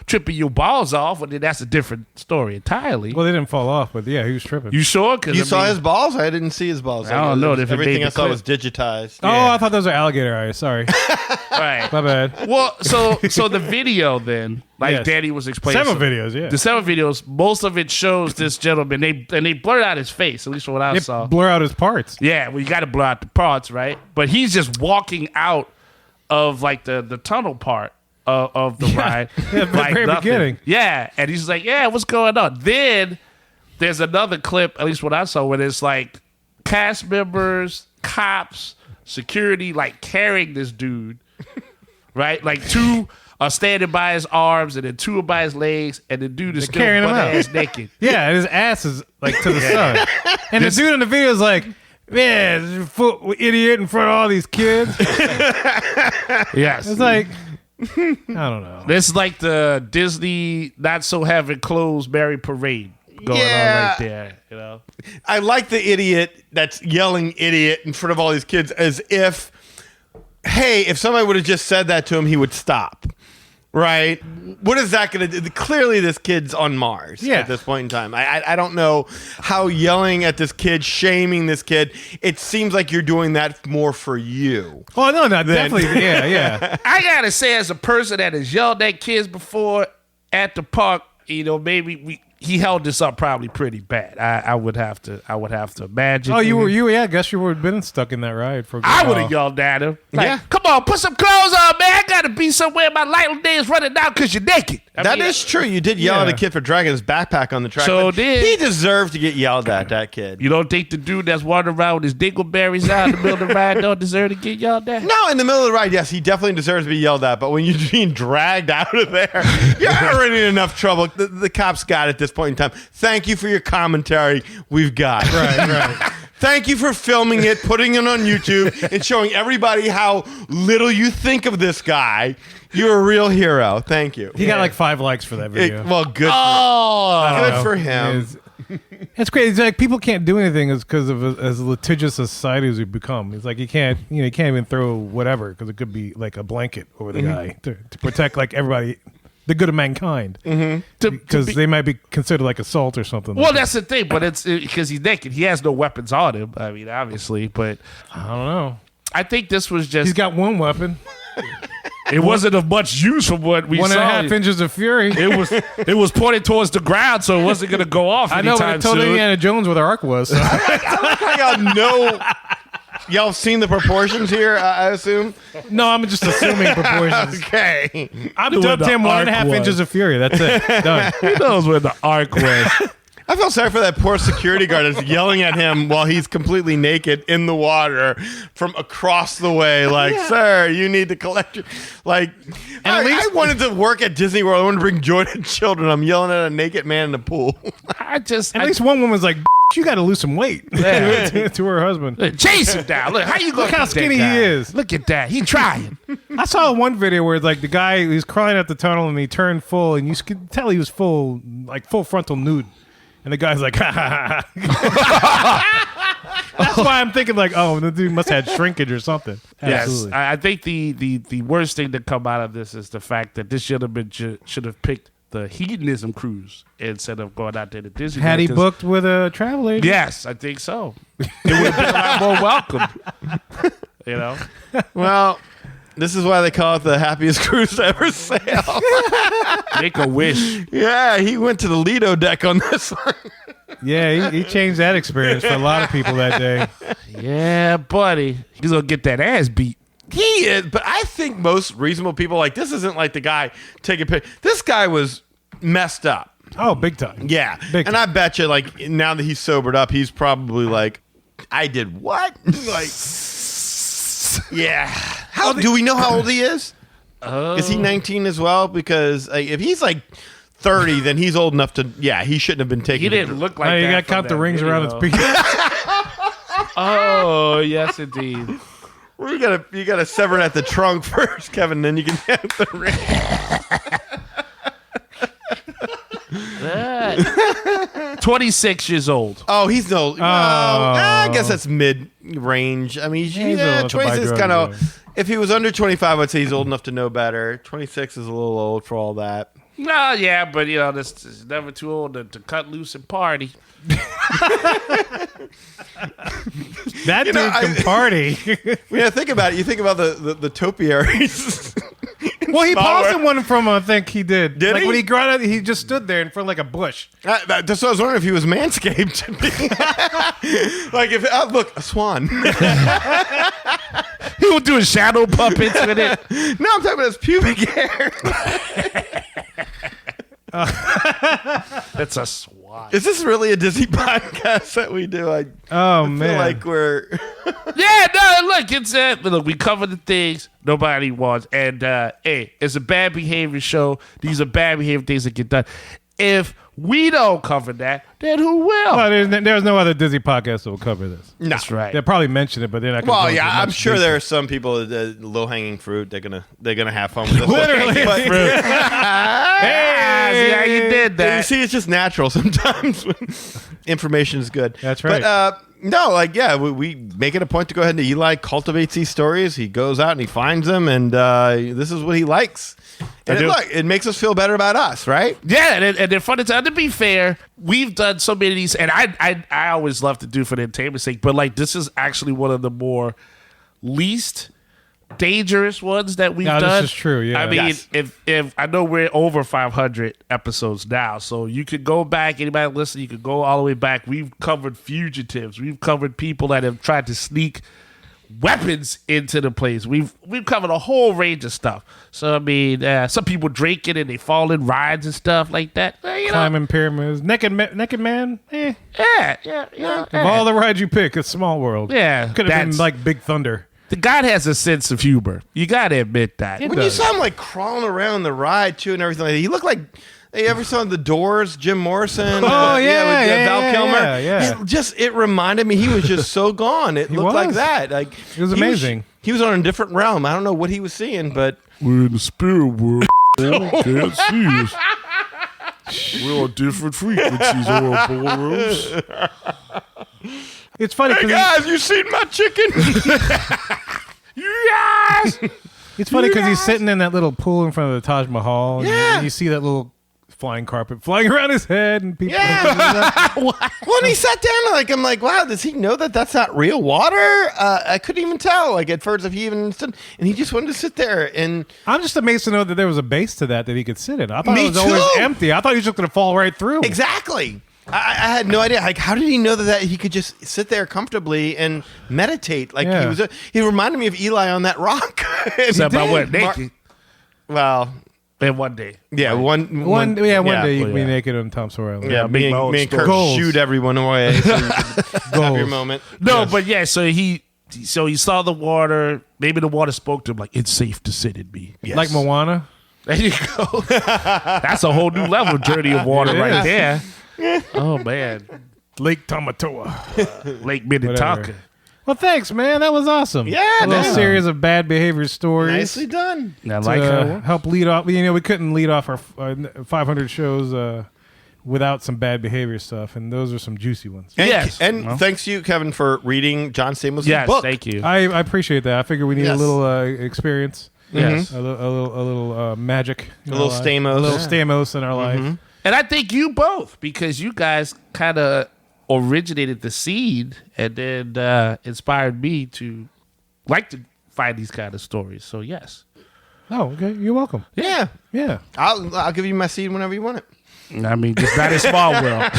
tripping your balls off. Well, then that's a different story entirely. Well, they didn't fall off, but yeah, he was tripping. You sure? Cause You saw his balls? I didn't see his balls. I don't know if it Everything made I the saw clip. was digitized. Oh, I thought those were alligator eyes. Sorry, right. my bad. Well, so the video then, like Yes. Danny was explaining, Several videos, yeah. The several videos, most of it shows this gentleman. They blurred out his face, at least from what I They saw. blur out his parts. Yeah, well, you got to blur out the parts, right? But he's just walking out of like the tunnel part of the ride, Yeah, the like very nothing. beginning. Yeah, and he's like, "Yeah, what's going on?" Then there's another clip, at least what I saw, where it's like cast members, cops, security, like carrying this dude, right? Like two are standing by his arms, and then two are by his legs, and the dude is They're still carrying him butt out. ass naked. Yeah, and his ass is like to the sun. And the dude in the video is like, man, idiot in front of all these kids. Yes, It's like, I don't know. this is like the Disney not so having clothes Mary parade going on right there. You know, I like the idiot that's yelling idiot in front of all these kids as if, hey, if somebody would have just said that to him, he would stop. Right? What is that going to do? Clearly, this kid's on Mars Yeah. at this point in time. I don't know how yelling at this kid, shaming this kid, it seems like you're doing that more for you. Oh, no, definitely. Yeah. I gotta say, as a person that has yelled at kids before at the park, maybe he held this up probably pretty bad. I would have to imagine. Oh, I guess you would have been stuck in that ride for a good I would while. have yelled at him. Like, Yeah. come on, put some clothes on, man. I gotta be somewhere. My light day is running down because you're naked. That is true. You did yell at Yeah. a kid for dragging his backpack on the track. So but did. he deserved to get yelled at, that kid. You don't think the dude that's wandering around with his dingleberries out in the middle of the ride don't deserve to get yelled at? No, in the middle of the ride, yes, he definitely deserves to be yelled at. But when you're being dragged out of there, you're already in enough trouble. The cops got it at this point in time. Thank you for your commentary. We've got it. Right. Thank you for filming it, putting it on YouTube, and showing everybody how little you think of this guy. You're a real hero. Thank you. He got like 5 likes for that video. Well, good. Oh, Good for him. It's crazy. It's like people can't do anything because of as litigious a society as we become. It's like you can't even throw whatever because it could be like a blanket over the guy to protect like everybody, the good of mankind, because they might be considered like assault or something. well, like that's the thing, but it's because he's naked. He has no weapons on him. I mean, obviously, but that. I don't know. I think this was just. He's got one weapon, it wasn't of much use from what we 1.5 saw. inches of fury. It was pointed towards the ground, so it wasn't going to go off. I know, but anytime I told soon. Indiana Jones where the ark was. So. Y'all know. Y'all seen the proportions here, I assume? No, I'm just assuming proportions. Okay. I've Where dubbed the him ark 1.5 was. inches of fury. That's it. Done. Who knows where the ark was? I feel sorry for that poor security guard that's yelling at him while he's completely naked in the water from across the way. Like, sir, you need to collect your... Like, I wanted to work at Disney World. I wanted to bring joy to children. I'm yelling at a naked man in the pool. At least one woman's like, you got to lose some weight to her husband. Chase him down. Look, how you going? Look how skinny he is. Look at that. He trying. I saw one video where it's like the guy, he's crawling up the tunnel and he turned full and you could tell he was full frontal nude. And the guy's like, ha ha ha. That's why I'm thinking like, oh, the dude must have had shrinkage or something. Absolutely. Yes, I think the worst thing to come out of this is the fact that this gentleman should have picked the hedonism cruise instead of going out there to Disney. Had he booked with a travel agent? Yes, I think so. It would have been a lot more welcome. You know? Well, this is why they call it the happiest cruise to ever sail. Make a wish. Yeah, he went to the Lido deck on this one. Yeah, he changed that experience for a lot of people that day. Yeah, buddy. He's going to get that ass beat. He is, but I think most reasonable people, like, this isn't like the guy taking pictures. This guy was messed up. Oh, big time. Yeah. Big And time. I bet you, like, now that he's sobered up, he's probably like, I did what? Like, yeah. Do we know how old he is? Is he 19 as well? Because if he's like 30, then he's old enough to, he shouldn't have been taking He didn't look like that. You got to from count the that rings around its video. penis. Oh, yes, indeed. You gotta sever it at the trunk first, Kevin, then you can have the ring. 26 years old. Oh, he's no. Well, I guess that's mid-range. I mean, He's old enough to buy 26 drugs, kind of. yeah. If he was under 25, I'd say he's old enough to know better. 26 is a little old for all that. No, yeah, but this is never too old to cut loose and party. That dude can party. Yeah, think about it. You think about the topiaries. Well, he Small paused world. in one from, I think he did. Did like he? when he got out, he just stood there in front of like a bush. That's what I was wondering if he was manscaped. Like if look, a swan. He was doing shadow puppets with it. No, I'm talking about his pubic hair. That's a swat. Is this really a Disney podcast that we do? I Oh feel man! like we're. Yeah, no, look, it's look, we cover the things nobody wants, and hey, it's a bad behavior show. These are bad behavior things that get done. If we don't cover that, then who will? Well, there's no other Disney podcast that will cover this. No. That's right. They'll probably mention it, but they're not. Gonna Well, go into yeah, I'm much sure detail. there are some people low hanging fruit. They're gonna have fun with this. Literally, But- fruit. Ah, see how you did You that. see, it's just natural sometimes when information is good. That's right. But no, like, yeah, we make it a point to go ahead and Eli cultivates these stories. He goes out and he finds them, and this is what he likes. And do. look, it makes us feel better about us, right? Yeah, and they're fun to tell. To be fair, we've done so many of these, and I always love to do for the entertainment sake, but like this is actually one of the more least dangerous ones that we've No, done. this is true, yeah. I mean, Yes. if I know we're over 500 episodes now, so you could go back. Anybody listen, you could go all the way back. We've covered fugitives. We've covered people that have tried to sneak weapons into the place. We've covered a whole range of stuff. So I mean, some people drink it and they fall in rides and stuff like that. You know, Climbing pyramids, naked man. yeah. Of all the rides you pick, it's Small World. Yeah, could have been that's- like Big Thunder. The guy has a sense of humor. You got to admit that. When you saw him like crawling around the ride too and everything like that, he looked like. Hey, ever saw The Doors? Jim Morrison. Oh, with Val yeah, Kilmer. yeah. It reminded me he was just so gone. It looked like was. that. Like It was amazing. He was on a different realm. I don't know what he was seeing, but We're in the spirit world. Can't see us. We're on different frequencies, ballrooms. It's funny hey because guys, you seen my chicken? Yes! he's sitting in that little pool in front of the Taj Mahal. Yeah. And you see that little flying carpet flying around his head, and people. Yeah. Well, and he sat down like I'm like, wow, does he know that that's not real water? I couldn't even tell. Like at first, if he even stood, and he just wanted to sit there. And I'm just amazed to know that there was a base to that he could sit in. I thought Me it was always too. empty. I thought he was just going to fall right through. exactly, I had no idea. Like, how did he know that he could just sit there comfortably and meditate? Like Yeah. he reminded me of Eli on that rock. Except I went naked. Well, And one day. yeah, one One day you Well, can be yeah. naked on Tom Sawyer Island. Yeah, Big me Mo and story. Kurt Goals. shoot everyone away. So you can have your moment. No, Yes. but yeah, so he saw the water. Maybe the water spoke to him like, it's safe to sit in me. Yes. Like Moana. There you go. That's a whole new level journey of water It right is. there. Oh, man. Lake Tamatoa. Lake Minnetonka. Whatever. Well, thanks, man. That was awesome. Yeah, a little no. series of bad behavior stories. Nicely done. I like her. Help lead off. We couldn't lead off our 500 shows without some bad behavior stuff, and those are some juicy ones. And, Yes. and Well. thanks to you, Kevin, for reading John Stamos' Yes, book. thank you. I appreciate that. I figure we need Yes. a little experience, Yes. a little magic, in A our little life. Stamos. a little Stamos in our life. And I think you both, because you guys kind of originated the seed and then inspired me to like to find these kind of stories. So, yes. Oh, okay. You're welcome. Yeah. Yeah. I'll give you my seed whenever you want it. I mean, just not in Small World.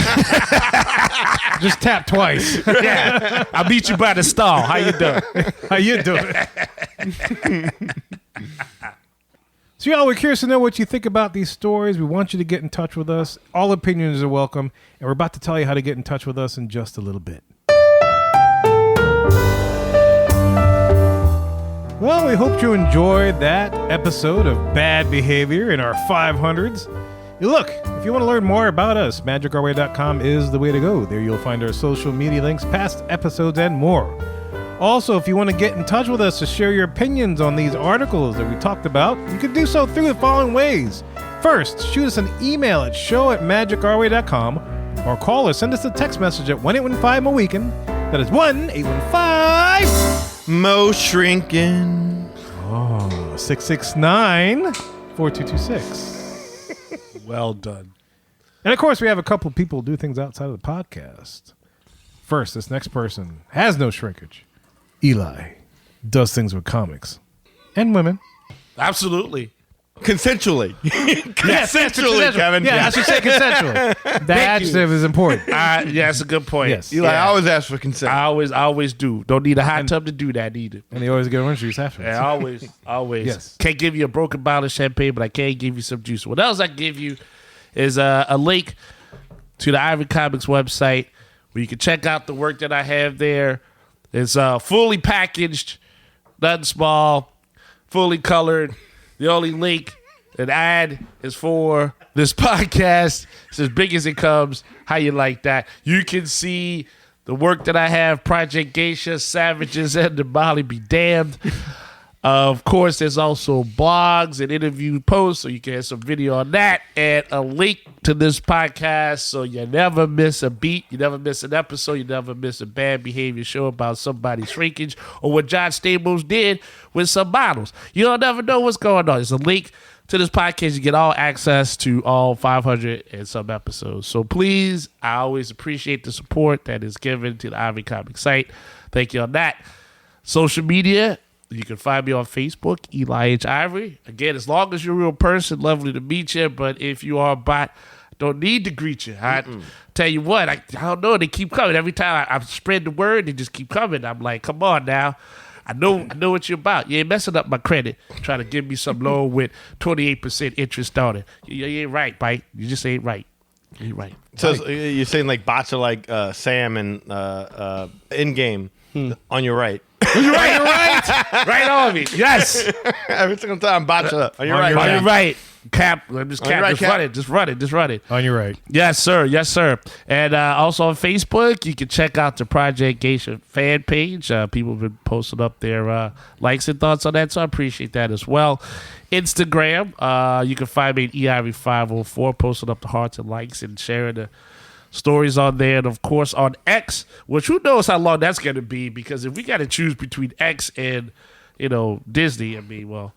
Just tap twice. Yeah. I'll meet you by the stall. How you doing? How you doing? So y'all, we're curious to know what you think about these stories. We want you to get in touch with us. All opinions are welcome. And we're about to tell you how to get in touch with us in just a little bit. Well, we hope you enjoyed that episode of Bad Behavior in our 500s. Look, if you want to learn more about us, magicourway.com is the way to go. There you'll find our social media links, past episodes, and more. Also, if you want to get in touch with us to share your opinions on these articles that we talked about, you can do so through the following ways. First, shoot us an email at show@magicourway.com or call or send us a text message at 1-815-MOWEEKEND. That is 1-815... Shrinking. 669-4226. Well done. And of course, we have a couple of people do things outside of the podcast. First, this next person has no shrinkage. Eli does things with comics and women. Absolutely. Consensually. Consensually, Kevin. Yeah, I should say consensually. That is important. Yeah, that's a good point. Yes. Eli, I always ask for consent. I always do. Don't need a hot tub to do that either. And they always get orange juice afterwards. Yeah, always. Yes. Can't give you a broken bottle of champagne, but I can give you some juice. What else I give you is a link to the Ivory Comics website where you can check out the work that I have there. It's fully packaged, nothing small, fully colored. The only link and ad is for this podcast. It's as big as it comes. How you like that? You can see the work that I have, Project Geisha, Savages, and the Molly Be Damned. Of course, there's also blogs and interview posts, so you can have some video on that, and a link to this podcast, so you never miss a beat, you never miss an episode, you never miss a bad behavior show about somebody's shrinkage or what John Stamos did with some models. You don't never know what's going on. There's a link to this podcast. You get all access to all 500 and some episodes. So please, I always appreciate the support that is given to the Ivy Comic site. Thank you on that. Social media. You can find me on Facebook, Eli H. Ivory. Again, as long as you're a real person, lovely to meet you. But if you are a bot, don't need to greet you. I tell you what, I don't know. They keep coming. Every time I spread the word, they just keep coming. I'm like, come on now. I know what you're about. You ain't messing up my credit. Trying to give me some loan with 28% interest on it. You ain't right, Bite. You just ain't right. You ain't right. So you're saying like bots are like Sam and in-game on your right. You're right on me. Yes. Every single time, bots are on your right. On your right. Cap. Just On your right, Cap. run it. Just run it. On your right. Yes, sir. And also on Facebook, you can check out the Project Geisha fan page. People have been posting up their likes and thoughts on that, so I appreciate that as well. Instagram, you can find me at EIV504, posting up the hearts and likes and sharing the stories on there. And, of course, on X, which who knows how long that's going to be, because if we got to choose between X and, Disney, I mean, well,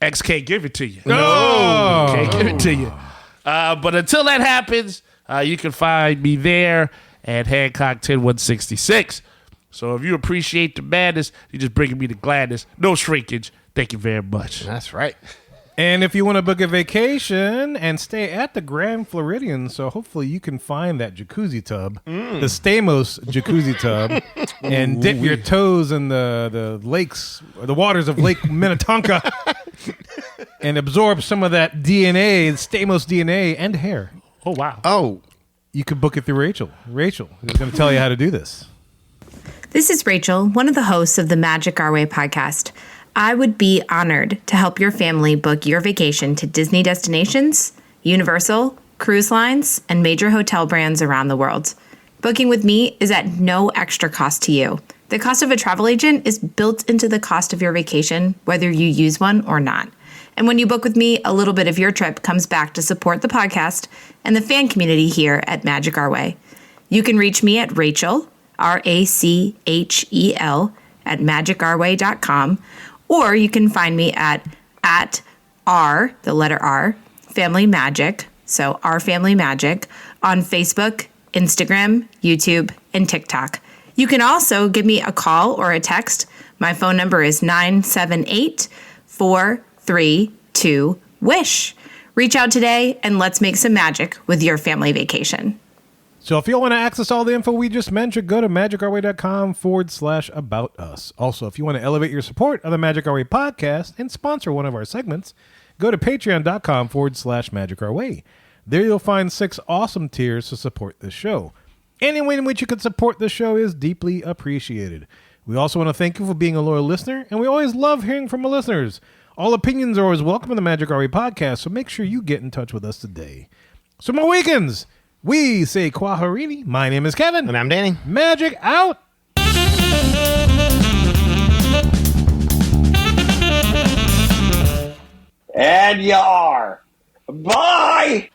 X can't give it to you. No! Can't give it to you. But until that happens, you can find me there at Hancock 10166. So if you appreciate the madness, you're just bringing me the gladness. No shrinkage. Thank you very much. That's right. And if you want to book a vacation and stay at the Grand Floridian, so hopefully you can find that jacuzzi tub, the Stamos jacuzzi tub, and dip your toes in the lakes, or the waters of Lake Minnetonka, and absorb some of that DNA, Stamos DNA, and hair. Oh, wow. Oh. You can book it through Rachel. Rachel is going to tell you how to do this. This is Rachel, one of the hosts of the Magic Our Way podcast. I would be honored to help your family book your vacation to Disney destinations, Universal, cruise lines, and major hotel brands around the world. Booking with me is at no extra cost to you. The cost of a travel agent is built into the cost of your vacation, whether you use one or not. And when you book with me, a little bit of your trip comes back to support the podcast and the fan community here at Magic Our Way. You can reach me at Rachel, Rachel, at magicourway.com, or you can find me at R, the letter R, Family Magic, so Our Family Magic, on Facebook, Instagram, YouTube, and TikTok. You can also give me a call or a text. My phone number is 978-432-WISH. Reach out today and let's make some magic with your family vacation. So if you want to access all the info we just mentioned, go to magicourway.com/about us. Also, if you want to elevate your support of the Magic Our Way podcast and sponsor one of our segments, go to patreon.com/Magic Our Way. There you'll find 6 awesome tiers to support this show. Any way in which you can support the show is deeply appreciated. We also want to thank you for being a loyal listener, and we always love hearing from our listeners. All opinions are always welcome in the Magic Our Way podcast, so make sure you get in touch with us today. So more weekends, we say Kwaharini. My name is Kevin. And I'm Danny. Magic out. And you are. Bye!